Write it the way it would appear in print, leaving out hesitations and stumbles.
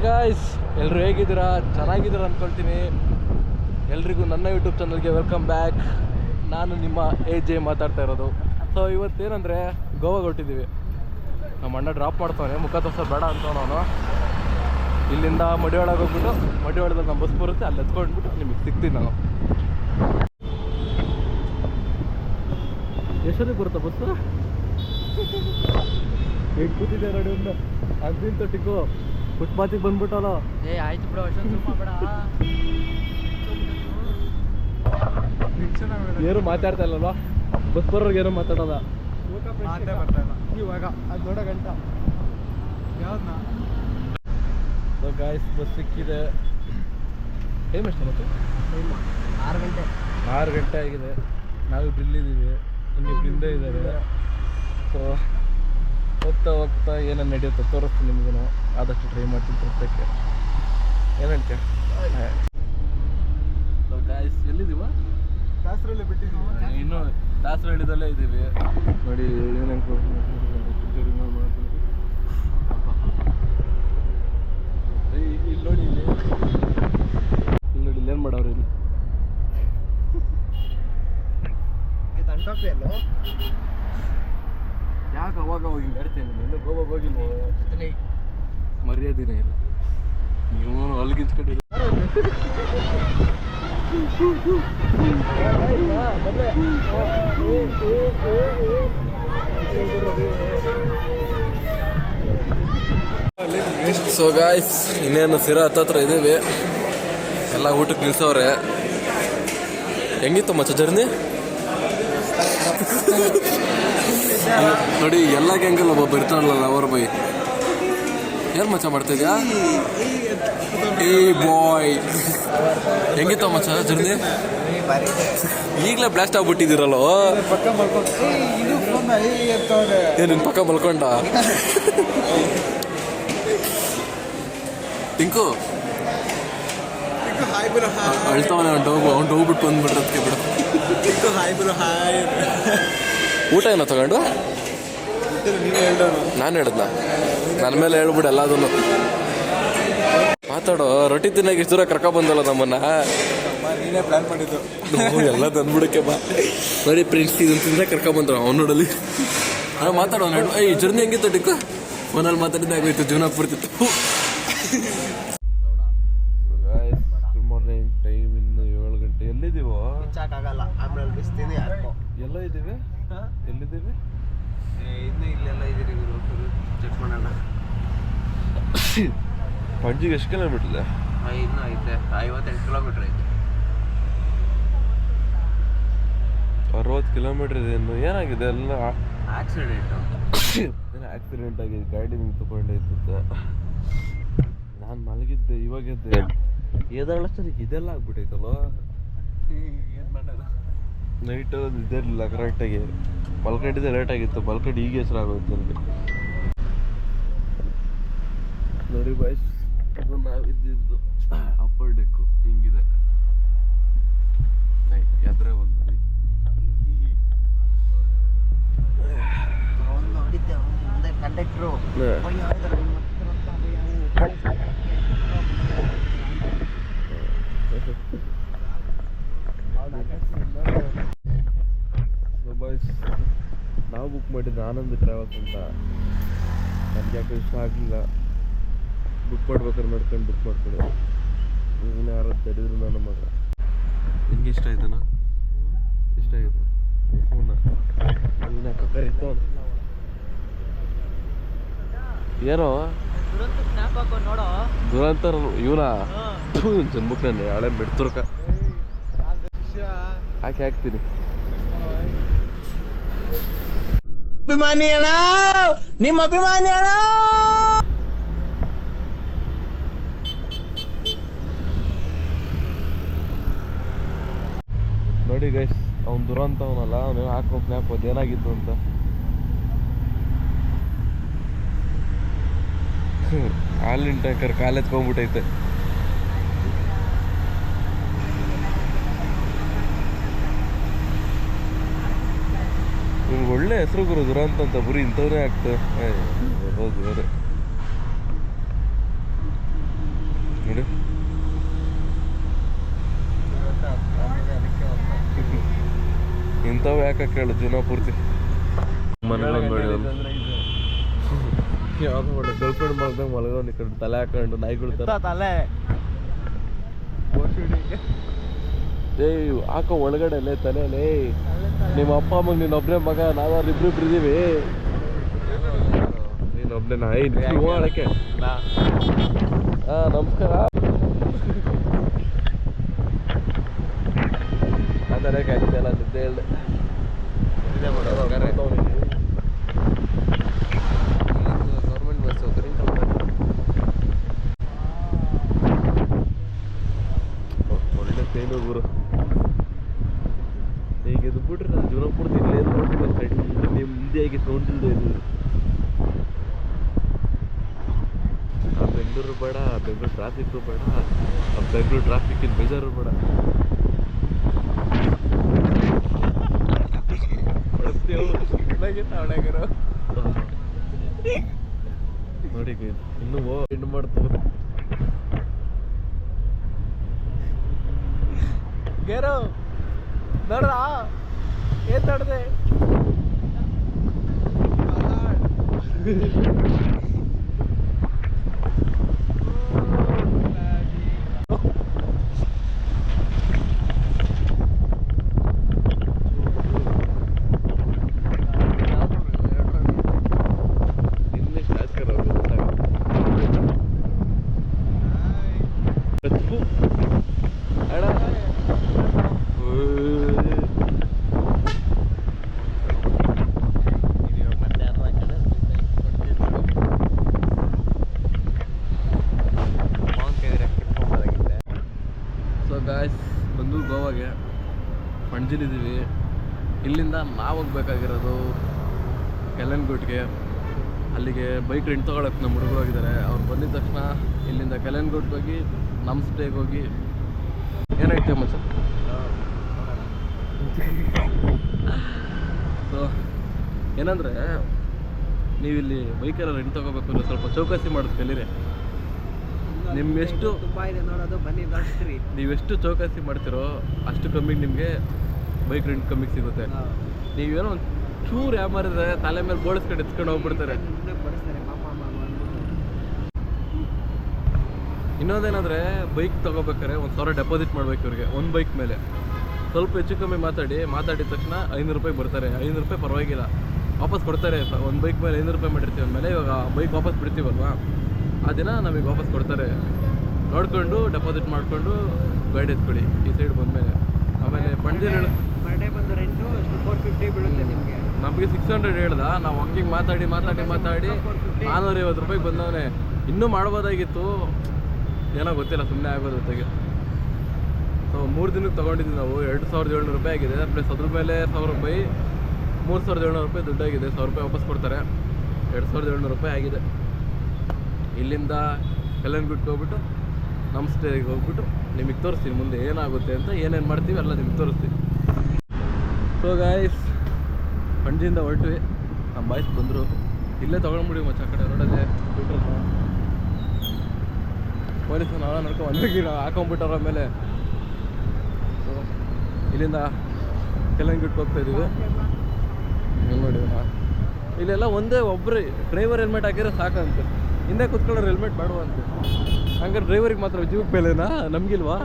Hi guys, ಎಲ್ಲರೂ ಹೇಗಿದ್ದೀರಾ? ಚೆನ್ನಾಗಿದ್ದೀರಾ ಅಂದ್ಕೊಳ್ತೀನಿ. ಎಲ್ರಿಗೂ ನನ್ನ ಯೂಟ್ಯೂಬ್ ಚಾನಲ್ಗೆ ವೆಲ್ಕಮ್ ಬ್ಯಾಕ್. ನಾನು ನಿಮ್ಮ AJ ಮಾತಾಡ್ತಾ ಇರೋದು. ಸೊ ಇವತ್ತೇನೆಂದರೆ ಗೋವಾಗೆ ಹೊರಟಿದ್ದೀವಿ. ನಮ್ಮ ಅಣ್ಣ ಡ್ರಾಪ್ ಮಾಡ್ತಾನೆ, ಮುಖ ತೋರ್ಸೋದು ಬೇಡ ಅಂತವನು. ಇಲ್ಲಿಂದ ಮಡಿವಾಳಗೆ ಹೋಗ್ಬಿಟ್ಟು, ಮಡಿವಾಳದಲ್ಲಿ ನಮ್ಮ ಬಸ್ ಬರುತ್ತೆ, ಅಲ್ಲಿ ಎತ್ಕೊಂಡ್ಬಿಟ್ಟು ನಿಮಗೆ ಸಿಗ್ತೀನಿ ನಾನು. ಎಷ್ಟೊತ್ತಿಗೆ ಬರುತ್ತಾ ಬಸ್ಸು? ಹೇಗೆ ಕೂತಿದ್ದೆ ನೋಡಿ, ಒಂದು ಅದ್ರಿಂದ ಟಿಕ್ಕು ಫುಟ್ಪಾತಿಗೆ ಬಂದ್ಬಿಟ್ಟಲ್ಲ. ಆಯ್ತು ಬಿಡು, ಅಷ್ಟೊಂದು ಬೇಡ. ಏನು ಮಾತಾಡ್ತಾ ಇಲ್ಲಲ್ವಾ? ಬಸ್ ಬರೋರ್ಗೆ ಏನೋ ಮಾತಾಡೋಲ್ಲ. ಇವಾಗ ಅದು ನೋಡೋ ಗಂಟ ಯಾವ್ದನ್ನ. ಸೊ ಗಾಯ್ಸ್, ಬಸ್ ಸಿಕ್ಕಿದೆ. ಟೈಮ್ ಎಷ್ಟು ಮತ್ತೆ? 6 ಗಂಟೆ ಆಗಿದೆ. ನಾವಿಬ್ರು ಇಲ್ಲಿದ್ದೀವಿ, ಇನ್ನಿಬ್ರು ಹಿಂದೆ ಇದ್ದಾರೆ. ಸೊ ಹೋಗ್ತಾ ಹೋಗ್ತಾ ಏನೇನು ನಡೆಯುತ್ತೆ ತೋರಿಸ್ತೀನಿ ನಿಮಗೂ. ಆದಷ್ಟು ಟ್ರೈ ಮಾಡ್ತೀನಿ ತೋರಿಸೋಕ್ಕೆ. ಏನು ಹೇಳ್ತೀಯ? ಸೊ ಗಾಯ್ಸ್, ಎಲ್ಲಿದ್ದೀವ? ದಾಸರಳ್ಳಿ ಬಿಟ್ಟಿದ್ದೀವಿ. ಇನ್ನೂ ದಾಸರಳ್ಳಿದಲ್ಲೇ ಇದ್ದೀವಿ ನೋಡಿ. ಏನೇನು ಇಲ್ಲಿ ನೋಡಿ, ಇಲ್ಲಿ ನೋಡಿ, ಇಲ್ಲೇನು ಮಾಡವ್ರಿ ಇಲ್ಲಿ? ಅಂಟೋಪಿಯಲ್ಲೋ ಯಾಕೆ ಅವಾಗ ಹೋಗಿ ನಡ್ತೀನಿ? ಇನ್ನು ಗೋವಾಗೆ ಹೋಗಿಲ್ಲ, ಮರ್ಯಾದಿನೇ ಇಲ್ಲ. ನೀವು ಅಲ್ಲಿಗಿಂಚ್ಕೊಂಡಿರಿ. ಸೊ ಗಾಯ್ಸ್, ಇನ್ನೇನು ಸಿರಾ ಹತ್ತತ್ರ ಇದ್ದೀವಿ. ಎಲ್ಲ ಊಟಕ್ಕೆ ನಿಲ್ಸವ್ರೆ. ಹೆಂಗಿತ್ತು ಮಚ್ಚ ಜರ್ನಿ? ನೋಡಿ, ಎಲ್ಲ ಗ್ಯಾಂಗಲ್ಲಿ ಒಬ್ಬ ಬರ್ತಾರಲ್ಲ ಅವರ್ ಬೈ. ಏನು ಮಚ್ಚ ಮಾಡ್ತಿದ್ಯಾ? ಏ ಬಾಯ್, ಹೆಂಗಿತ್ತ ಮಚ್ಚ ಜರ್ನಿ? ಈಗಲೇ ಬ್ಲಾಸ್ಟ್ ಆಗ್ಬಿಟ್ಟಿದ್ದೀರಲ್ಲ. ನಿನ್ನ ಪಕ್ಕ ಮಲ್ಕೊಂಡ ಟಿಂಕು ಅಳ್ತಾವನೆ. ಅವ್ನು ಹೋಗ್ಬಿಟ್ಟು ಬಂದ್ಬಿಟ್ರೆ ಅದಕ್ಕೆ ಬಿಡು. ಊಟ ಏನೋ ತಗೊಂಡು? ನಾನು ಹೇಳ್ದ, ನನ್ನ ಮೇಲೆ ಹೇಳ್ಬಿಡು ಎಲ್ಲದನ್ನು. ಮಾತಾಡೋ. ರೊಟ್ಟಿ ತಿನ್ನಾಗ ಇಷ್ಟು ದೂರ ಕರ್ಕೊಬಂದಲ್ಲ ನಮ್ಮನ್ನ. ನೀನೇ ಪ್ಲಾನ್ ಮಾಡಿದ್ದು. ಎಲ್ಲ ತಂದ್ಬಿಡಕ್ಕೆ ಬಾ. ನೋಡಿ ಫ್ರೆಂಡ್ಸ್, ಇದನ್ನು ತಿಂದ ಕರ್ಕೊಬಂದ್ರ ಅವ್ನು ನೋಡಲಿ. ಮಾತಾಡೋ. ಈ ಜರ್ನಿ ಹೆಂಗಿತ್ತು ಟಿಕ್ಕು? ಫೋನಲ್ಲಿ ಮಾತಾಡಿದ್ದೆ ಆಗೋಯ್ತು, ಜೀವನ ಬರ್ತಿತ್ತು. Good morning. ಟೈಮ್ ಇನ್ನು 7 ಗಂಟೆ. ಎಲ್ಲಿದ್ದೀವೋ? ಆಗಲ್ಲ, ಆಮೇಲೆ ಬಿಸ್ತೀನಿ. ಎಲ್ಲ ಇದ್ದೀವಿ. ಎಲ್ಲಿದ್ದೀವಿ? ಇನ್ನು ಇಲ್ಲೆಲ್ಲ ಇದ್ದೀರಿ ಗುರು. ಚೆಕ್ ಮಾಡೋಣ. ಪಂಜಿಗೆ ಎಷ್ಟು ಕಿಲೋಮೀಟರ್ ಇದೆ? ಇನ್ನೂ ಐತೆ, 58 ಕಿಲೋಮೀಟ್ರ್ ಐತೆ. 60 ಕಿಲೋಮೀಟರ್ ಇದೆ ಇನ್ನು. ಏನಾಗಿದೆ? ಎಲ್ಲ ಆಕ್ಸಿಡೆಂಟು. ಏನೋ ಆಕ್ಸಿಡೆಂಟ್ ಆಗಿದೆ, ಗಾಡಿ ನಿಂತುಕೊಂಡೈತೆ. ನಾನು ಮಲಗಿದ್ದೆ, ಇವಾಗಿದ್ದೆ. ಎದಳಷ್ಟರಿಗೆ ಇದೆಲ್ಲ ಆಗ್ಬಿಟ್ಟೈತಲ್ಲ. ಏನು ಮಾಡೋದು? ನೈಟ್ ಇದಿರಲಿಲ್ಲ ಕರೆಕ್ಟಾಗಿ. ಮಲ್ಕೊಂಡಿದ್ದೆ ಲೇಟ್ ಆಗಿತ್ತು. ಮಲ್ಕೊಂಡು ಈಗ ಹೆಸರಾಗೋಯ್ತು ನನಗೆ. ನೋಡಿ ಬಾಯ್ಸ್, ಅದು ನಾವಿದ್ದಿದ್ದು ಅಪ್ಪರ್ ಡೆಕ್ಕು. ಹಿಂಗಿದೆ ಎದ್ರೆ ಒಂದು ನೋಡಿದ್ದೆ ಮುಂದೆ ಕಂಡಕ್ಟ್ರು. ಬಾಯ್ಸ್, ನಾವು ಬುಕ್ ಮಾಡಿದ್ದು ಆನಂದ್ ಟ್ರಾವೆಲ್ಸ್ ಅಂತ. ನನಗೆ ಯಾಕೆ ಇಷ್ಟ ಆಗಲಿಲ್ಲ. ಬುಕ್ ಮಾಡ್ಬೇಕಾದ್ರೆ ನೋಡ್ಕೊಂಡು ಬುಕ್ ಮಾಡ್ಕೊಳ್ಳಿ. ಇನ್ನು ಯಾರು ತಡಿದ್ರು ನನ್ನ ಮಗ. ನಿಮ್ಗೆ ಇಷ್ಟ ಆಯ್ತಾನ? ಇಷ್ಟ ಆಯ್ತು ಫೋನ? ನೀನು ಯಾಕೆ ಕರೀತು? ಏನೋ ದುರಂತರ ಇವನ ಜನ್ಮಕ್ಕೆ ನಾನು ಹಳೆ ಮೆಡ್ತುರ್ಕ ಹಾಕ್ತೀನಿ. ಅಭಿಮಾನಿ ಅಣ್ಣ, ನಿಮ್ಮ ಅಭಿಮಾನಿ ಅಣ್ಣ. ನೋಡಿ ಗೈಸ್, ಅವ್ನು ದುರಂತ ಅವನಲ್ಲ. ಅವನು ಹಾಕೋ ಸ್ನ್ಯಾಪ್ ಅದೇನಾಗಿತ್ತು ಅಂತ. ಹಾಲಿನ ಟ್ಯಾಂಕರ್ ಕಾಲೆತ್ಕೊಂಡ್ಬಿಟ್ಟೈತೆ. ನಿಮ್ಗೆ ಒಳ್ಳೆ ಹೆಸರು ಗುರು, ದುರಂತ ಅಂತ. ಬರೀ ಇಂಥವ್ರೆ ಆಗ್ತದೆ. ಹೌದು ಬೇರೆ ಇಂಥವು ಯಾಕೆ ಕೇಳು ಜೀವನ ಪೂರ್ತಿ ಮನೆಗೆ ನೋಡಿ ಯಾವ್ದು ಮಾಡಿ ಗರ್ಲ್ಫ್ರೆಂಡ್ ಮಾಡ್ದಂಗೆ ಮಲಗೋನ್ ಈ ಕಡೆ ತಲೆ ಹಾಕೊಂಡು ನಾಯಿಗಳು ತರ ತಲೆ ಏಯ್ ಹಾಕೋ ಒಳಗಡೆ ಲೇ ತಲೆಲೇ ನಿಮ್ಮ ಅಪ್ಪ ಅಮ್ಮಗೆ ನೀನೊಬ್ಬನೇ ಮಗ ನಾವಾರು ಇಬ್ರು ಇದೀವಿ ನೀನೊಬ್ಬನೇ ನಾಯಿ ಮಾಡಕ್ಕೆ ನಮಸ್ಕಾರ ಅದರೇ ಕಾಯ್ತಿಲ್ಲ ನಿದ್ದೆ ಹೇಳ್ದೆ ಗೌರ್ಮೆಂಟ್ ಬಸ್ಸು ಕರೆಂಟ್ ಒಳ್ಳೆ ತೇನು ಗುರು ಈಗ ಇದು ಬಿಟ್ರೆ ನಾನು ಜೀವನ ಪೂರ್ತಿ ಇಲ್ಲೇ ನೋಡ್ತೀನಿ ನಿಮ್ಮದಿಯಾಗಿ ಸೌಂಡ್ ಇಲ್ಲದೆ ಇದು ಆ ಬೆಂಗಳೂರು ಬೇಡ ಬೆಂಗಳೂರು ಟ್ರಾಫಿಕ್ಕು ಬೇಡ ಆ ಬೆಂಗಳೂರು ಟ್ರಾಫಿಕ್ಕಿನ ಬೇಜಾರು ಬೇಡ ನೋಡಿ ಇನ್ನೂ ಹೆಣ್ಣು ಮಾಡ್ತವ್ರೆ ಗೇರು ನೋಡ್ರ ಏನ್ ನೋಡ್ದೆ ಬಂದು ಗೋವಾಗೆ ಪಣಜಿಲಿದ್ದೀವಿ. ಇಲ್ಲಿಂದ ನಾವು ಹೋಗ್ಬೇಕಾಗಿರೋದು ಕೆಲನ್ಗುಟ್ಗೆ. ಅಲ್ಲಿಗೆ ಬೈಕ್ ರೆಂಟ್ ತೊಗೊಳಕ್ಕೆ ನಮ್ಮ ಹುಡುಗರು ಹೋಗಿದ್ದಾರೆ. ಅವ್ರು ಬಂದಿದ ತಕ್ಷಣ ಇಲ್ಲಿಂದ ಕೆಲನ್ಗುಟ್ಗೆ ಹೋಗಿ ನಮ್ಮ ಸ್ಟೇಗೆ ಹೋಗಿ ಏನಾಯ್ತು ಮಚ್ಚ ಸೊ ಏನಂದರೆ ನೀವಿಲ್ಲಿ ಬೈಕೆಲ್ಲ ರೆಂಟ್ ತೊಗೋಬೇಕು ಅಂದರೆ ಸ್ವಲ್ಪ ಚೌಕಾಸಿ ಮಾಡೋದು ಕಲೀರಿ. ನಿಮ್ಗೆಷ್ಟು ತುಂಬ ಇದೆ ನೋಡೋದು, ಬನ್ನಿ ನೋಡ್ತೀರಿ. ನೀವೆಷ್ಟು ಚೌಕಾಸಿ ಮಾಡ್ತಿರೋ ಅಷ್ಟು ಕಮ್ಮಿಗೆ ನಿಮಗೆ ಬೈಕ್ ರೆಂಟ್ ಕಮ್ಮಿಗೆ ಸಿಗುತ್ತೆ. ನೀವೇನೋ ಒಂದು ಚೂರು ಯಾಮಾರಿದ್ರೆ ತಲೆ ಮೇಲೆ ಬೋಳಿಸ್ಕೊಂಡು ಎತ್ಕೊಂಡು ಹೋಗ್ಬಿಡ್ತಾರೆ. ಇನ್ನೊಂದೇನಂದರೆ ಬೈಕ್ ತೊಗೋಬೇಕಾದ್ರೆ 1,000 ಡೆಪಾಸಿಟ್ ಮಾಡ್ಬೇಕು ಇವ್ರಿಗೆ ಒಂದು ಬೈಕ್ ಮೇಲೆ. ಸ್ವಲ್ಪ ಹೆಚ್ಚು ಕಮ್ಮಿ ಮಾತಾಡಿದ ತಕ್ಷಣ 500 ರೂಪಾಯಿ ಬರ್ತಾರೆ. 500 ರೂಪಾಯಿ ಪರವಾಗಿಲ್ಲ, ವಾಪಸ್ ಕೊಡ್ತಾರೆ. ಒಂದು ಬೈಕ್ ಮೇಲೆ 500 ರೂಪಾಯಿ ಮಾಡಿರ್ತೀವಿ ಅಂದಮೇಲೆ ಇವಾಗ ಬೈಕ್ ವಾಪಸ್ ಬಿಡ್ತೀವಲ್ವಾ, ಆ ದಿನ ನಮಗೆ ವಾಪಸ್ ಕೊಡ್ತಾರೆ. ನೋಡಿಕೊಂಡು ಡೆಪಾಸಿಟ್ ಮಾಡಿಕೊಂಡು ಗಾಡಿ ಎತ್ಕೊಡಿ ಈ ಸೈಡ್ ಬಂದಮೇಲೆ. ಆಮೇಲೆ ಪಣಜಿಲಿ ಪರ್ ಡೇ ಬಂದು ರೆಂಟು 450 ಬೀಳುತ್ತೆ ನಿಮಗೆ. ನಮಗೆ 600 ಹೇಳ್ದ. ನಾವು ಹಂಗೆ ಮಾತಾಡಿ 450 ರೂಪಾಯಿಗೆ ಬಂದವನೇ. ಇನ್ನೂ ಮಾಡ್ಬೋದಾಗಿತ್ತು, ಏನೋ ಗೊತ್ತಿಲ್ಲ, ಸುಮ್ಮನೆ ಆಗೋದು ಹೊತ್ತಿಗೆ. ಸೊ 3 ದಿನಕ್ಕೆ ತೊಗೊಂಡಿದ್ವಿ ನಾವು. 2,700 ರೂಪಾಯಿ ಆಗಿದೆ. ಪ್ಲಸ್ ಅದ್ರ ಮೇಲೆ 1,000 ರೂಪಾಯಿ, 3,700 ರೂಪಾಯಿ ದುಡ್ಡಾಗಿದೆ. 1,000 ರೂಪಾಯಿ ವಾಪಸ್ ಕೊಡ್ತಾರೆ. 2,700 ರೂಪಾಯಿ ಆಗಿದೆ. ಇಲ್ಲಿಂದ ಕಲ್ಲಂಗುಟ್ಟಿಗೆ ಹೋಗ್ಬಿಟ್ಟು ನಮ್ಮ ಸ್ಟೇಗೆ ಹೋಗ್ಬಿಟ್ಟು ನಿಮಗೆ ತೋರಿಸ್ತೀನಿ ಮುಂದೆ ಏನಾಗುತ್ತೆ ಅಂತ, ಏನೇನು ಮಾಡ್ತೀವಿ ಎಲ್ಲ ನಿಮಗೆ ತೋರಿಸ್ತೀವಿ. ಸೊ ಗಾಯ್ಸ್, ಪಣಜಿಯಿಂದ ಹೊರಟ್ವಿ. ನಮ್ಮ ಬಾಯ್ಸ್ ಬಂದರು. ಇಲ್ಲೇ ತೊಗೊಂಡ್ಬಿಡಿ ಮಚ್ಚ, ಆ ಕಡೆ ರೋಡಲ್ಲೇ ಬಿಟ್ರಲ್ಲ ಪೊಲೀಸ್ ನಾವ ನೋಡ್ಕೊಂಡು ಒಂದಾಗಿ ಹಾಕೊಂಡ್ಬಿಟ್ಟಾರ ಮೇಲೆ. ಸೊ ಇಲ್ಲಿಂದ ಕಲ್ಲಂಗುಟ್ಟಿಗೆ ಹೋಗ್ತಾಯಿದ್ದೀವಿ. ಏನು ನೋಡಿ ಇಲ್ಲೆಲ್ಲ ಒಂದೇ ಒಬ್ಬರೇ ಡ್ರೈವರ್ ಹೆಲ್ಮೆಟ್ ಹಾಕಿದ್ರೆ ಸಾಕಂತೆ. ಹಿಂದೆ ಕೂತ್ಕೊಳ್ಳೋರು ಹೆಲ್ಮೆಟ್ ಮಾಡುವಂತೆ. ಹಂಗಾರೆ ಡ್ರೈವರಿಗೆ ಮಾತ್ರ ಜೀವಕ್ಕೆ ಬೆಲೆನಾ, ನಮಗಿಲ್ವಾ?